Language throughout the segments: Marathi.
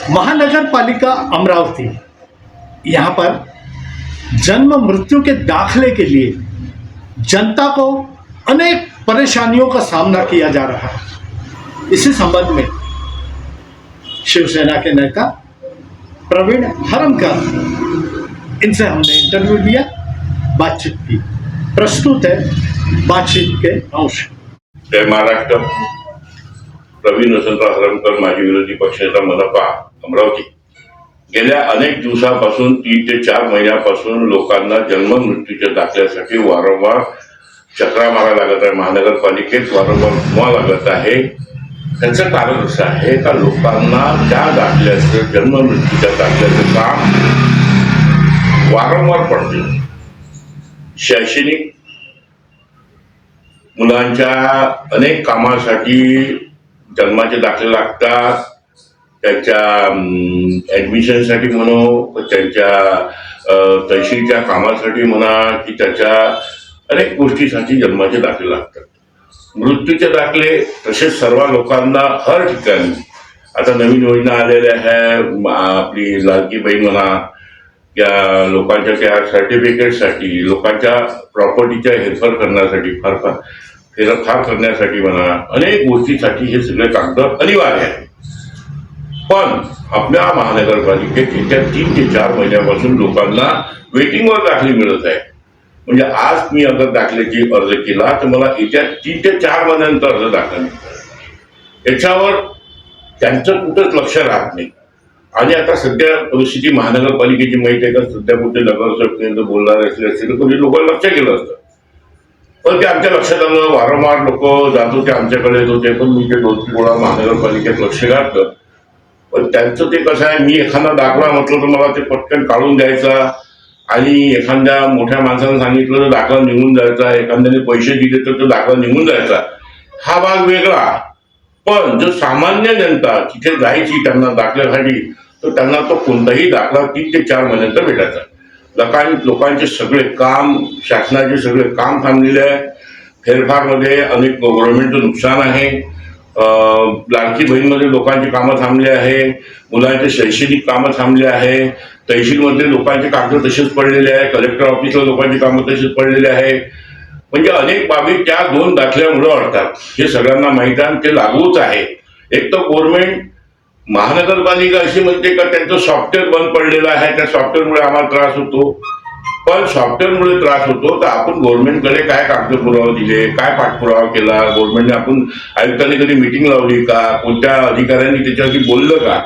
महानगर पालिका अमरावती, यहाँ पर जन्म मृत्यु के दाखले के लिए जनता को अनेक परेशानियों का सामना किया जा रहा है। इसी संबंध में शिवसेना के नेता प्रवीण हरमकर, इनसे हमने इंटरव्यू लिया, बातचीत की। प्रस्तुत है बातचीत के अंश। जय महाराष्ट्र। प्रवीण वसंतराव हरमकर, माजी विरोधी पक्षनेता, मनपा अमरावती। गेल्या अनेक दिवसापासून 3 ते 4 महिन्यापासून लोकांना जन्म मृत्यूच्या दाखल्यासाठी वारंवार चक्रा मारा लागत आहे। महानगरपालिकेत वारंवार धुवा लागत आहे। त्याचं कारण असं आहे का लोकांना त्या दाखल्याचं, जन्म मृत्यूच्या दाखल्याचं काम वारंवार पडते। शैक्षणिक मुलांच्या अनेक कामासाठी जन्माचे दाखले लागतात। त्यांच्या ऍडमिशनसाठी म्हणो, त्यांच्या तहसीलच्या कामासाठी म्हणा, की त्याच्या अनेक गोष्टीसाठी जन्माचे दाखले लागतात। मृत्यूचे दाखले तसेच सर्व लोकांना हर ठिकाणी आता नवीन योजना आलेल्या आहे। आपली लाडकी बहीण म्हणा, या लोकांच्या त्या सर्टिफिकेटसाठी, लोकांच्या प्रॉपर्टीच्या हेरफेर करण्यासाठी, फेरफार करण्यासाठी म्हणा, अनेक गोष्टीसाठी हे सगळे कागद अनिवार्य आहे। पण आपल्या महानगरपालिकेत येत्या 3 ते 4 महिन्यापासून लोकांना वेटिंगवर दाखले मिळत आहे। म्हणजे आज मी अगर दाखल्याची अर्ज केला तर मला येत्या 3 ते 4 महिन्यानंतर अर्ज दाखला मिळतो। याच्यावर त्यांचं कुठंच लक्ष राहत नाही। आणि आता सध्या परिस्थिती महानगरपालिकेची माहिती आहे का, सध्या कुठे नगरसेवक बोलणार असले तर कोणी लोकांना लक्ष केलं असतं, पण ते आमच्या लक्षात आलं। वारंवार लोक जात होते, आमच्याकडे येत होते, पण मी ते 2-3 वेळा महानगरपालिकेत लक्ष घातलं। पण त्यांचं ते कसं आहे, मी एखादा दाखला म्हटलं तर मला ते पटकन काढून द्यायचा, आणि एखाद्या मोठ्या माणसानं सांगितलं तर दाखला निघून जायचा, एखाद्याने पैसे दिले तर तो दाखला निघून जायचा। हा भाग वेगळा। पण जो सामान्य जनता तिथे जायची त्यांना दाखल्यासाठी, तर त्यांना तो कोणताही दाखला 3 ते 4 महिन्यानंतर भेटायचा। लोकांचे सगळे काम, शासनाचे सगळे काम थांबलेले आहे। फेरफारमध्ये अनेक गव्हर्नमेंटचं नुकसान आहे। लाडकी बहीणमध्ये लोकांची कामं थांबली आहे, मुलांचे शैक्षणिक कामं थांबले आहे, तहसीलमध्ये लोकांचे कागद तसेच पडलेले आहे, कलेक्टर ऑफिसला लोकांची कामं तसेच पडलेले आहे। म्हणजे अनेक बाबी त्या 2 दाखल्यामुळे अडतात, हे सगळ्यांना माहिती आहे, ते लागूच आहे। एक तर गव्हर्नमेंट, महानगरपालिका अशी म्हणते का त्यांचं सॉफ्टवेअर बंद पडलेलं आहे, त्या सॉफ्टवेअरमुळे आम्हाला त्रास होतो। पण सॉफ्टवेअरमुळे त्रास होतो तर आपण गव्हर्नमेंटकडे काय कागद पुरावा दिले, काय पाठपुरावा केला, गव्हर्नमेंटने आपण आयुक्तांनी कधी मीटिंग लावली का, कोणत्या अधिकाऱ्यांनी त्याच्यावरती बोललं का,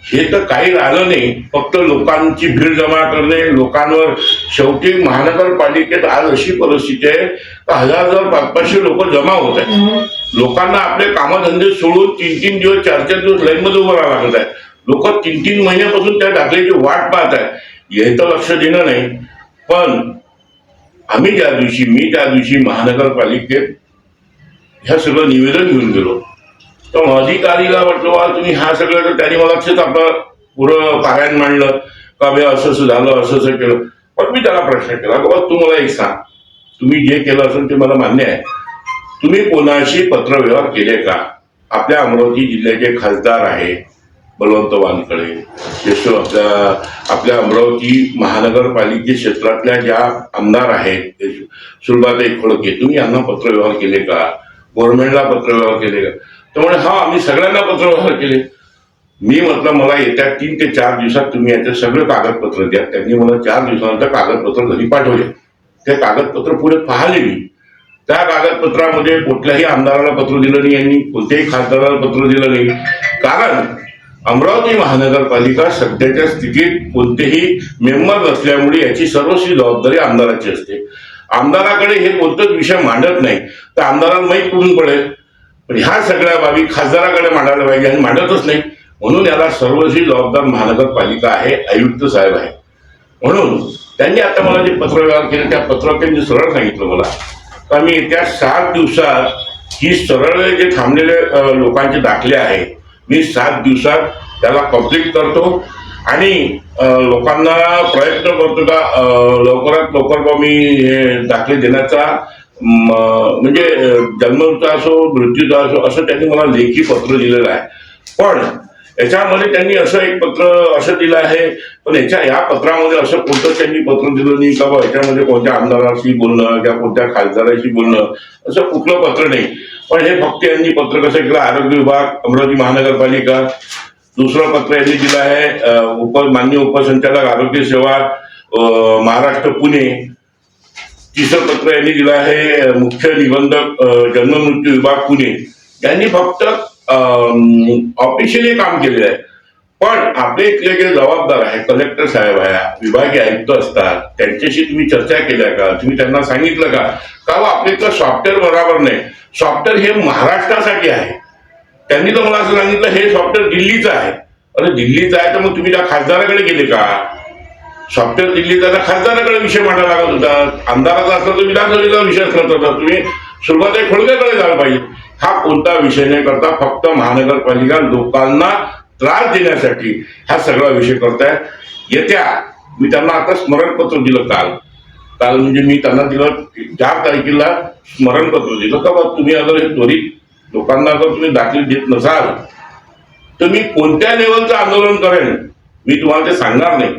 हे तर काही राहिलं नाही। फक्त लोकांची भीड जमा करणे, लोकांवर। शेवटी महानगरपालिकेत आज अशी परिस्थिती आहे तर 1000-1000, 500 लोक जमा होत आहेत। लोकांना आपले कामधंदे सोडून 3-3 दिवस, 4-4 दिवस लाईनमध्ये उभं राहावं लागत आहे। लोक 3-3 महिन्यापासून त्या दाखल्याची वाट पाहत आहे। हे तर लक्ष देणं नाही। पण मी त्या दिवशी महानगरपालिकेत ह्या सगळं निवेदन घेऊन गेलो, तर अधिकारीला म्हटलं वा तुम्ही हा सगळं, तर त्यांनी मला लक्षच आपलं पुरं पारायण मांडलं का बे असं असं झालं, असं असं केलं। पण मी त्याला प्रश्न केला की बाबा तू मला एक सांग, तुम्ही जे केलं असेल ते मला मान्य आहे, तुम्ही कोणाशी पत्रव्यवहार केले का? आपल्या अमरावती जिल्ह्याचे खासदार आहे बलवंत वानखडे, आपल्या अमरावती महानगरपालिके क्षेत्रातल्या ज्या आमदार आहेत सुलभाताई खोडके, तुम्ही यांना पत्रव्यवहार केले का? गव्हर्नमेंटला पत्रव्यवहार केले का? तर म्हणे हा आम्ही सगळ्यांना पत्रव्यवहार केले। मी म्हटलं मला येत्या 3 ते 4 दिवसात तुम्ही याचे सगळे कागदपत्र द्या। त्यांनी मला 4 दिवसानंतर कागदपत्र घरी पाठवले। ते कागदपत्र पुढे पाहिले मी, त्या कागदपत्रामध्ये कुठल्याही आमदाराला पत्र दिलं नाही, यांनी कोणत्याही खासदाराला पत्र दिलं नाही। कारण अमरावती महानगरपालिका सध्याच्या स्थितीत कोणतेही मेंबर नसल्यामुळे याची सर्वस्वी जबाबदारी आमदाराची असते। आमदाराकडे हे कोणताच विषय मांडत नाही तर आमदाराला माहीत कुठून पडेल? पण ह्या सगळ्या बाबी खासदाराकडे मांडायला पाहिजे, आणि मांडतच नाही। म्हणून याला सर्वस्वी जबाबदार महानगरपालिका आहे, आयुक्त साहेब आहे। म्हणून त्यांनी आता मला जे पत्रव्यवहार केले त्या पत्रात त्यांनी सरळ सांगितलं मला का मी येत्या 7 दिवसात ही सरळ जे थांबलेले लोकांचे दाखले आहे, मी 7 दिवसात त्याला कंप्लीट करतो, आणि लोकांना प्रयत्न करतो का लवकरात लवकर मी हे दाखले देण्याचा, म्हणजे जन्माचा असो मृत्यूचा असो असं त्यांनी मला लेखी पत्र दिलेलं आहे। पण याच्यामध्ये त्यांनी असं एक पत्र असं दिलं आहे, पण या पत्रामध्ये असं कोणतं त्यांनी पत्र दिलं नाही का बा याच्यामध्ये कोणत्या आमदाराशी बोलणं किंवा कोणत्या खासदाराशी बोलणं, असं कुठलं पत्र नाही. पण हे फक्त यांनी पत्र कसं केलं, आरोग्य विभाग, अमरावती महानगरपालिका. दुसरं पत्र यांनी दिलं आहे माननीय उपसंचालक आरोग्य सेवा महाराष्ट्र पुणे. तिसरं पत्र यांनी दिलं आहे मुख्य निबंधक जन्म मृत्यू विभाग पुणे. यांनी फक्त ऑफिशियली काम केलेलं आहे. पण आपले इथले जे जबाबदार आहे, कलेक्टर साहेब आहे, विभागीय आयुक्त असतात, त्यांच्याशी तुम्ही चर्चा केल्या का? तुम्ही त्यांना सांगितलं का आपल्या इथलं सॉफ्टवेअर बरोबर नाही? सॉफ्टवेअर हे महाराष्ट्रासाठी आहे. त्यांनी तर मला असं सांगितलं हे सॉफ्टवेअर दिल्लीचं आहे. अरे दिल्लीचं आहे तर मग तुम्ही त्या खासदाराकडे गेले का? सॉफ्टवेअर दिल्लीचा तर खासदाराकडे विषय मांडायला लागत होता. आमदाराचा असला तर विधानसभेचा विषय करत होता. तुम्ही सुरुवातीला खोडक्याकडे जायला पाहिजे. हा कोणता विषय नाही करता, फक्त महानगरपालिका लोकांना त्रास देण्यासाठी हा सगळा विषय करताय. मी त्यांना आता स्मरणपत्र दिलं काल म्हणजे मी त्यांना दिलं 4 तारखेला स्मरणपत्र दिलं का बा तुम्ही अगर हे त्वरित लोकांना अगर तुम्ही दाखले देत नसाल तर मी कोणत्या लेवलचं आंदोलन करेन मी तुम्हाला ते सांगणार नाही.